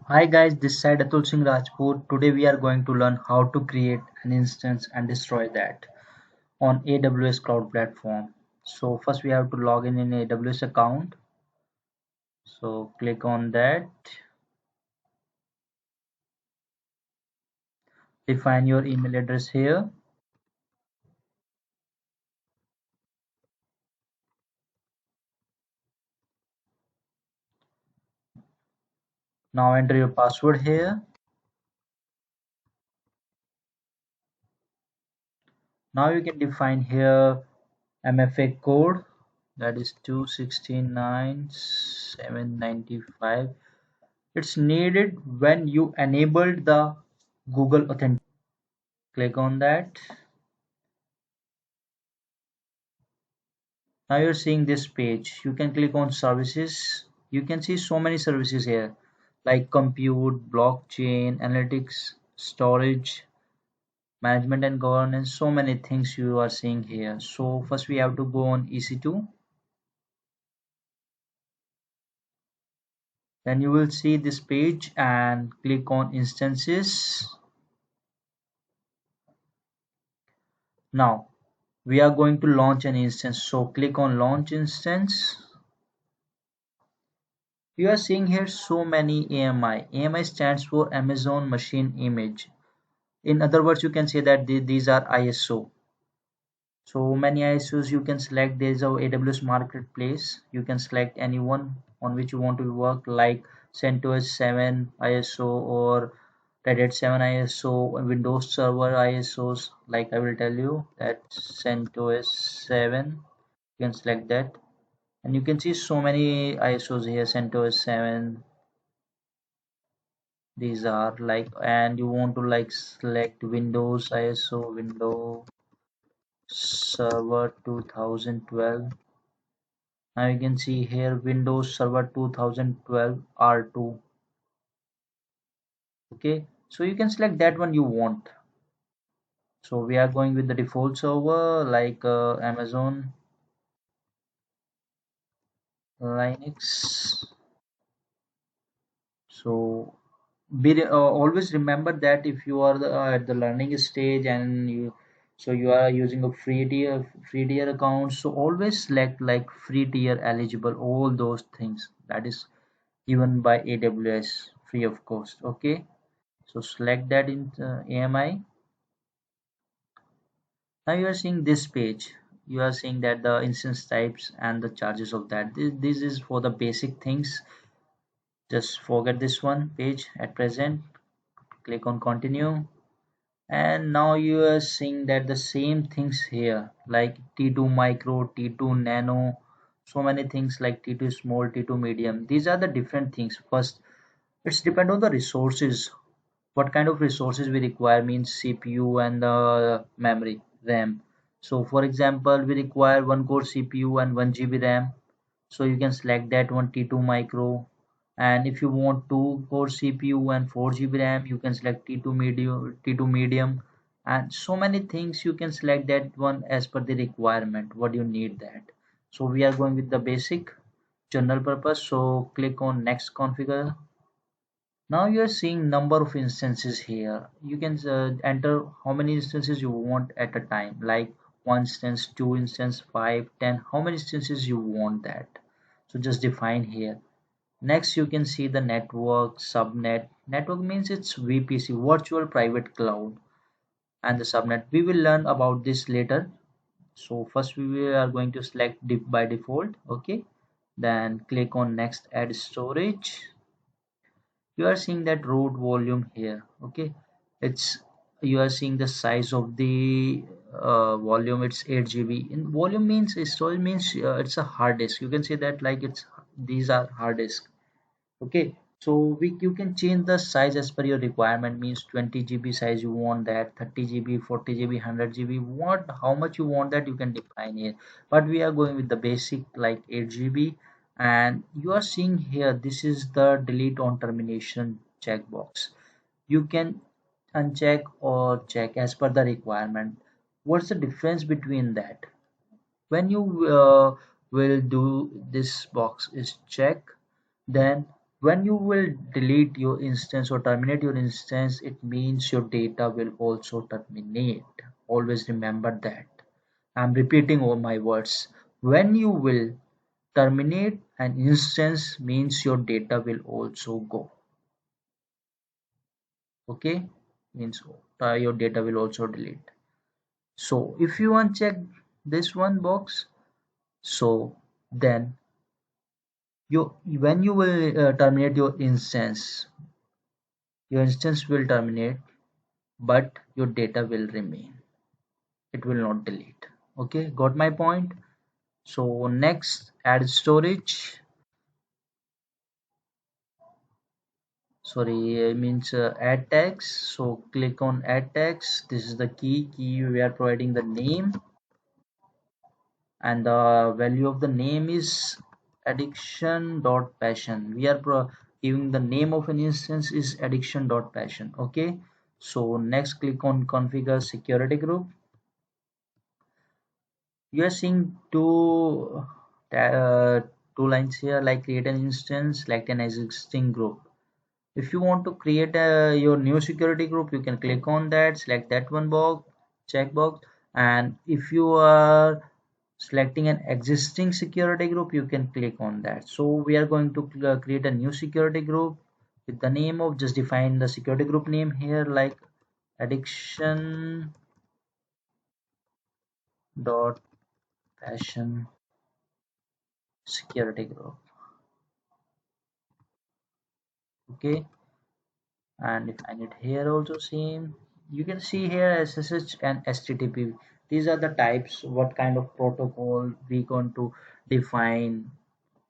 Hi guys, this side Atul Singh Rajput. Today we are going to learn how to create an instance and destroy that on AWS Cloud Platform. So first we have to log in AWS account. So click on that, define your email address here. Now enter your password here. Now you can define here MFA code, that is 269,795. It's needed when you enabled the Google Authentication. Click on that. Now you're seeing this page. You can click on services. You can see so many services here like compute, blockchain, analytics, storage, management and governance. So many things you are seeing here. So first we have to go on EC2. Then you will see this page and click on instances. Now we are going to launch an instance. So click on launch instance. You are seeing here so many AMI. AMI stands for Amazon Machine Image. In other words, you can say that these are ISO. So many ISOs you can select. There is a AWS Marketplace. You can select any one on which you want to work, like CentOS 7 ISO or Red Hat 7 ISO, Windows Server ISOs. Like I will tell you that CentOS 7. You can select that, and you can see so many ISOs here. CentOS 7. These are like, and you want to like select Windows ISO, Windows Server 2012. Now you can see here Windows Server 2012 R2. Okay, so you can select that one you want. So we are going with the default server like Amazon Linux. So always remember that if you are at the learning stage and you are using a free tier account, so always select like free tier eligible, all those things that is given by AWS free of cost. Okay, so select that in AMI. Now you are seeing this page. You are seeing that the instance types and the charges of that. This is for the basic things. Just forget this one page at present. Click on continue. And now you are seeing that the same things here like T2 micro, T2 nano, so many things like T2 small, T2 medium. These are the different things. First, it's depend on the resources. What kind of resources we require means CPU and the memory RAM. So for example, we require one core CPU and 1 GB RAM. So you can select that one T2 micro. And if you want 2 core CPU and 4 GB RAM, you can select T2 medium, and so many things you can select that one as per the requirement what you need that. So we are going with the basic general purpose. So click on next configure. Now you are seeing number of instances here. You can enter how many instances you want at a time, like one instance, two instance, 5, 10, how many instances you want that. So just define here. Next you can see the network, subnet. Network means it's VPC, virtual private cloud, and the subnet. We will learn about this later. So first we are going to select by default. Okay, then click on next, add storage. You are seeing that root volume here. Okay, it's, you are seeing the size of the volume, it's 8 GB. In volume means storage means it's a hard disk. You can say that like it's, these are hard disk. Okay, so you can change the size as per your requirement, means 20 GB size you want that, 30 GB, 40 GB, 100 GB, what how much you want that you can define here. But we are going with the basic like 8 GB. And you are seeing here, this is the delete on termination checkbox. You can uncheck or check as per the requirement. What's the difference between that? When you will do this box is check, then When you will delete your instance or terminate your instance, it means your data will also terminate. Always remember that. I'm repeating all my words. When you will terminate an instance means your data will also go. Okay? Means your data will also delete. So if you uncheck this one box, so then you when you will terminate your instance will terminate, but your data will remain. It will not delete. Okay, got my point? So next, add storage. Sorry, means add tags. So click on add tags. This is the key. We are providing the name, and the value of the name is addiction.passion. We are giving the name of an instance is addiction.passion. Okay. So next, click on configure security group. You are seeing two lines here, like create an instance, select an existing group. If you want to create your new security group, you can click on that, select that one box, checkbox, and if you are selecting an existing security group, you can click on that. So we are going to create a new security group with the name of, just define the security group name here, like addiction dot passion security group. Okay, and if I need here also same, you can see here SSH and HTTP. These are the types, what kind of protocol we going to define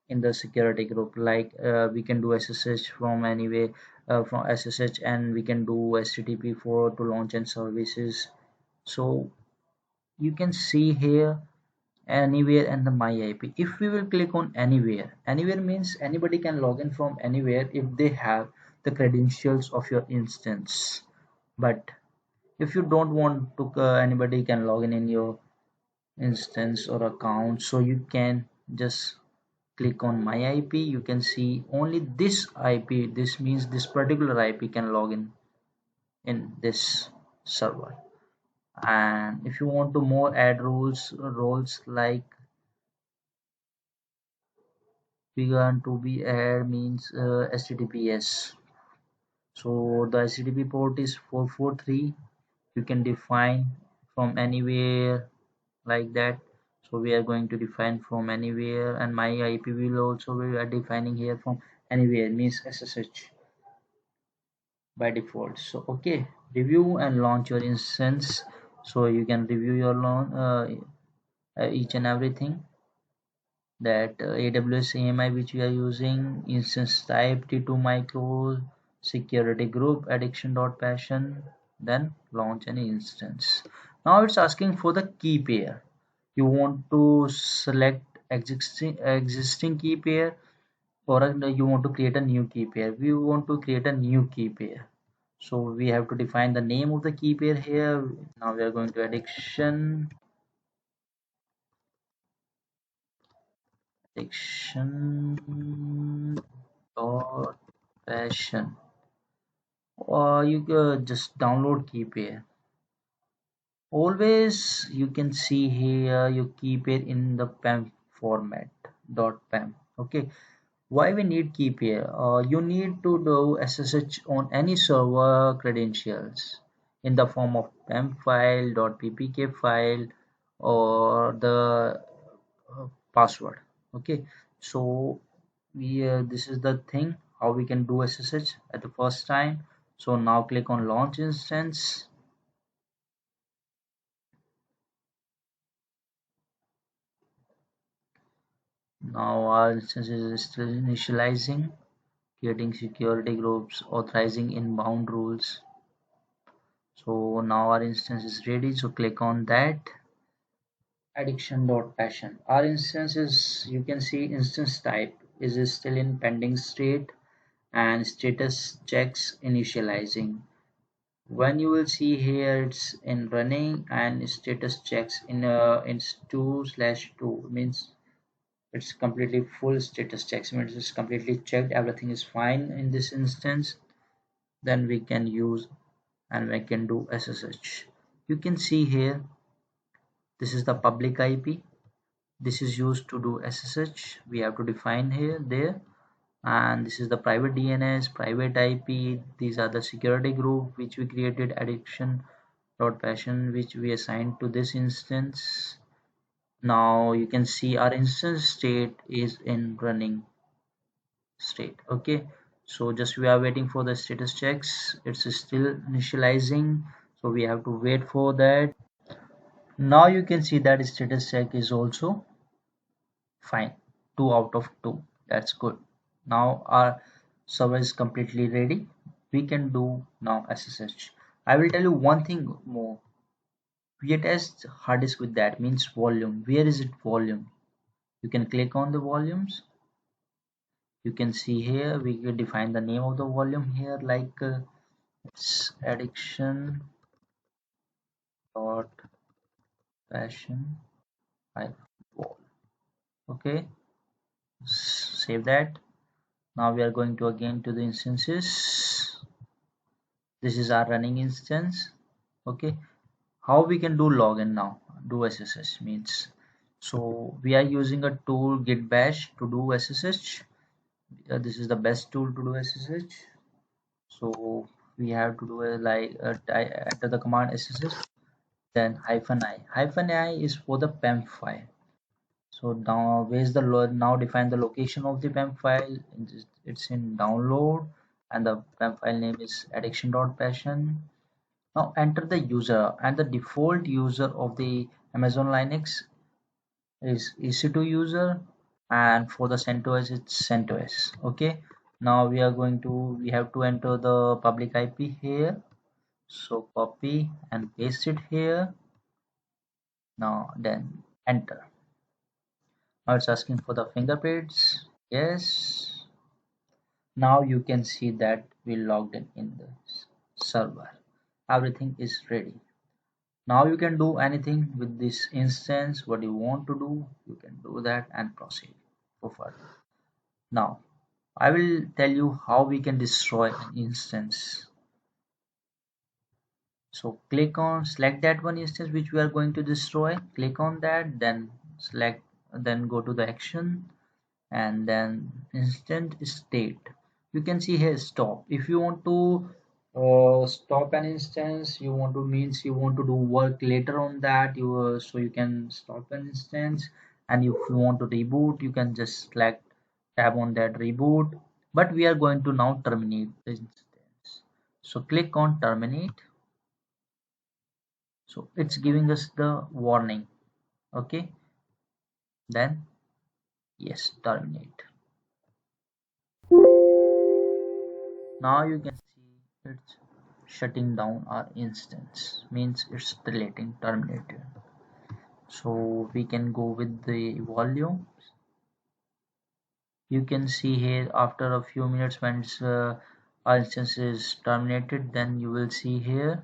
in the security group. Like we can do SSH from anywhere, from SSH, and we can do HTTP for to launch and services. So you can see here anywhere and the my IP. If we will click on anywhere means anybody can log in from anywhere if they have the credentials of your instance. But if you don't want to, anybody can log in your instance or account, so you can just click on my IP. You can see only this IP. This means this particular IP can log in this server. And if you want to more add roles like we want to be add means HTTPS. So the HTTP port is 443. You can define from anywhere, like that. So we are going to define from anywhere, and my IP will also, we are defining here from anywhere means SSH by default. So okay, review and launch your instance. So you can review your each and everything, that AWS AMI which we are using, instance type T2 micro, security group addiction.passion, then launch an instance. Now it's asking for the key pair. You want to select existing key pair, or you want to create a new key pair. We want to create a new key pair, so we have to define the name of the key pair here. Now we are going to addiction dot passion, or you just download key pair. Always you can see here you keep it in the PEM format .pem. Okay, why we need key pair? You need to do SSH on any server credentials in the form of PEM file, .ppk file, or the password. Okay, so we this is the thing how we can do SSH at the first time. So now click on launch instance. Now our instance is still initializing, creating security groups, authorizing inbound rules. So now our instance is ready. So click on that. Addiction.passion. Our instance is, you can see instance type is still in pending state, and status checks initializing. When you will see here it's in running, and status checks in 2/2 means It's completely full status checks, means it's completely checked, everything is fine in this instance. Then we can use and we can do SSH. You can see here, this is the public IP. This is used to do SSH. We have to define here, there, and this is the private DNS, private IP. These are the security group which we created, addiction.passion, which we assigned to this instance. Now you can see our instance state is in running state. Okay, so just we are waiting for the status checks. It's still initializing, so we have to wait for that. Now you can see that status check is also fine, 2 out of 2. That's good. Now our server is completely ready. We can do now SSH. I will tell you one thing more. We test hard disk with that, means volume. Where is it volume? You can click on the volumes. You can see here we can define the name of the volume here, like it's addiction dot passion wall. Okay, save that. Now we are going to again to the instances. This is our running instance. Okay, how we can do login now, do SSH means, so we are using a tool gitbash to do SSH. This is the best tool to do SSH. So we have to do a enter the command SSH, then -i is for the PEM file. So now where's the now define the location of the PEM file. It's in download, and the PEM file name is addiction.passion. Now enter the user, and the default user of the Amazon Linux is EC2 user, and for the CentOS it's CentOS. Okay, now we have to enter the public IP here. So copy and paste it here. Now then enter. Now it's asking for the fingerprints. Yes. Now you can see that we logged in the server. Everything is ready. Now you can do anything with this instance. What you want to do, you can do that and proceed for further. Now I will tell you how we can destroy an instance. So select that one instance which we are going to destroy. Click on that, then go to the action, and then instant state. You can see here stop. If you want to stop an instance, you want to do work later on that, so you can stop an instance. And if you want to reboot, you can just select tab on that reboot. But we are going to now terminate the instance, so click on terminate. So it's giving us the warning. Okay, then yes, terminate. Now you can see it's shutting down our instance, means it's deleting, terminated. So we can go with the volume. You can see here after a few minutes, when our instance is terminated, then you will see here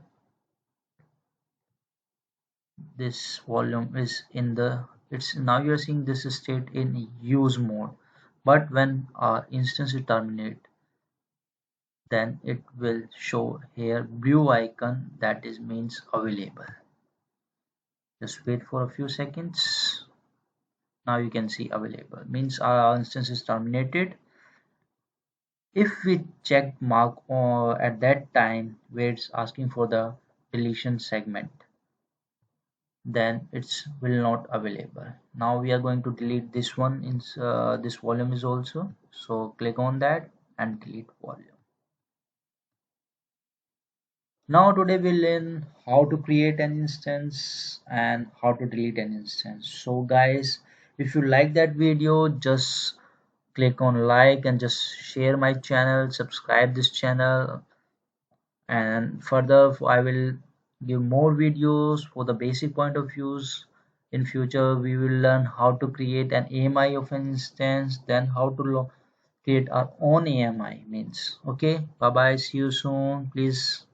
this volume is in the, it's now you're seeing this state in use mode. But when our instance is terminated, then it will show here blue icon, that is means available. Just wait for a few seconds. Now you can see available, means our instance is terminated. If we check mark at that time where it's asking for the deletion segment, then it's will not available. Now we are going to delete this one in this volume is also, so click on that and delete volume. Now today we'll learn how to create an instance and how to delete an instance. So guys, if you like that video, just click on like and just share my channel, subscribe this channel, and further I will give more videos for the basic point of views. In future we will learn how to create an AMI of an instance, then how to create our own AMI means. Okay, bye bye, see you soon, please